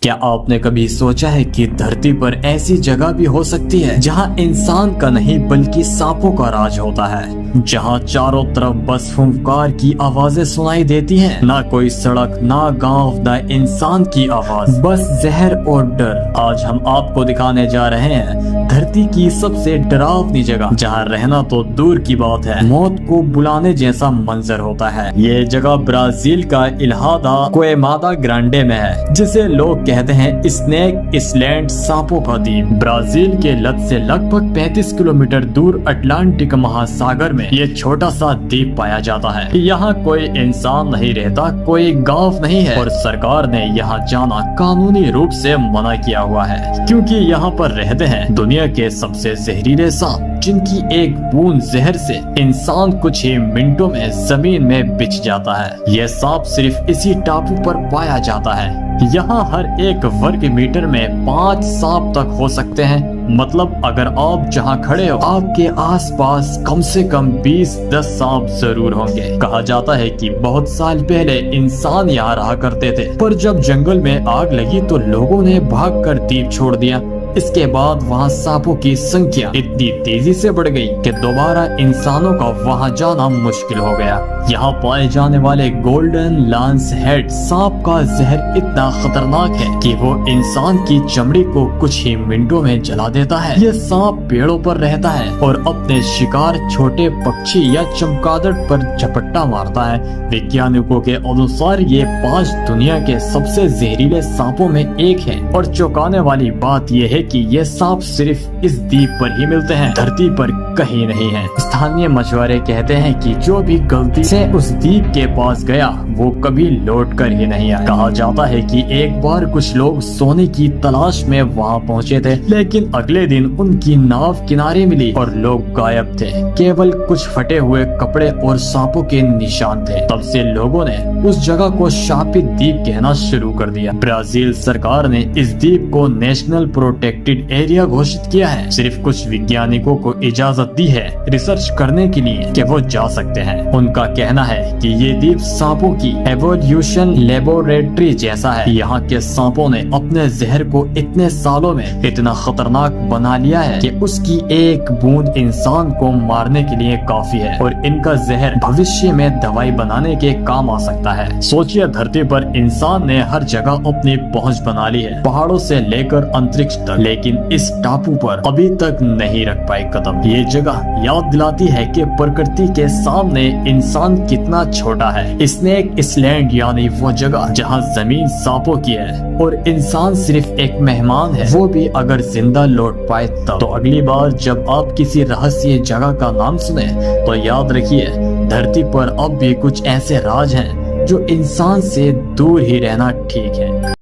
क्या आपने कभी सोचा है कि धरती पर ऐसी जगह भी हो सकती है जहां इंसान का नहीं बल्कि सांपों का राज होता है, जहां चारों तरफ बस फुंकार की आवाजें सुनाई देती हैं, ना कोई सड़क, ना गांव, ना इंसान की आवाज, बस जहर और डर। आज हम आपको दिखाने जा रहे हैं धरती की सबसे डरावनी जगह, जहां रहना तो दूर की बात है, मौत को बुलाने जैसा मंजर होता है। ये जगह ब्राजील का इल्हादा क्वेमादा ग्रांडे में है, जिसे लोग कहते हैं स्नेक आइलैंड, सांपों का द्वीप। ब्राजील के लत से लगभग 35 किलोमीटर दूर अटलांटिक महासागर में ये छोटा सा द्वीप पाया जाता है। यहाँ कोई इंसान नहीं रहता, कोई गांव नहीं है, और सरकार ने यहाँ जाना कानूनी रूप से मना किया हुआ है, क्योंकि यहाँ पर रहते हैं दुनिया के सबसे जहरीले सांप, जिनकी एक बूंद जहर से इंसान कुछ ही मिनटों में जमीन में बिछ जाता है। यह सांप सिर्फ इसी टापू पर पाया जाता है। यहाँ हर एक वर्ग मीटर में 5 सांप तक हो सकते हैं। मतलब अगर आप जहाँ खड़े हो, आपके आसपास कम से कम 20-10 सांप जरूर होंगे। कहा जाता है कि बहुत साल पहले इंसान यहाँ रहा करते थे, पर जब जंगल में आग लगी तो लोगों ने भागकर द्वीप छोड़ दिया। इसके बाद वहाँ सांपों की संख्या इतनी तेजी से बढ़ गई कि दोबारा इंसानों का वहाँ जाना मुश्किल हो गया। यहाँ पाए जाने वाले गोल्डन लांस हेड सांप का जहर इतना खतरनाक है कि वो इंसान की चमड़ी को कुछ ही मिनटों में जला देता है। ये सांप पेड़ों पर रहता है और अपने शिकार छोटे पक्षी या चमगादड़ पर झपट्टा मारता है। वैज्ञानिकों के अनुसार ये 5 दुनिया के सबसे जहरीले सांपों में एक है, और चौंकाने वाली बात यह है कि ये सांप सिर्फ इस द्वीप पर ही मिलते हैं, धरती पर कहीं नहीं है। स्थानीय मछुआरे कहते हैं कि जो भी गलती से उस द्वीप के पास गया वो कभी लौट कर ही नहीं आया। कहा जाता है कि एक बार कुछ लोग सोने की तलाश में वहाँ पहुँचे थे, लेकिन अगले दिन उनकी नाव किनारे मिली और लोग गायब थे। केवल कुछ फटे हुए कपड़े और सांपों के निशान थे। तब से लोगों ने उस जगह को शापित द्वीप कहना शुरू कर दिया। ब्राजील सरकार ने इस द्वीप को नेशनल प्रोटेक्टेड एरिया घोषित किया है। सिर्फ कुछ वैज्ञानिकों को इजाजत दी है रिसर्च करने के लिए कि वो जा सकते हैं। उनका कहना है कि ये द्वीप सांपों की एवोल्यूशन लेबोरेटरी जैसा है। यहाँ के सांपों ने अपने जहर को इतने सालों में इतना खतरनाक बना लिया है कि उसकी एक बूंद इंसान को मारने के लिए काफी है, और इनका जहर भविष्य में दवाई बनाने के काम आ सकता है। सोचिए, धरती पर इंसान ने हर जगह अपनी पहुँच बना ली है, पहाड़ों से लेकर अंतरिक्ष तक, लेकिन इस टापू पर अभी तक नहीं रख पाए कदम। ये जगह याद दिलाती है कि प्रकृति के सामने इंसान कितना छोटा है। स्नेक आइलैंड यानी वो जगह जहाँ जमीन सांपों की है और इंसान सिर्फ एक मेहमान है, वो भी अगर जिंदा लौट पाए तब। तो अगली बार जब आप किसी रहस्य जगह का नाम सुने तो याद रखिए, धरती पर अब भी कुछ ऐसे राज हैं जो इंसान से दूर ही रहना ठीक है।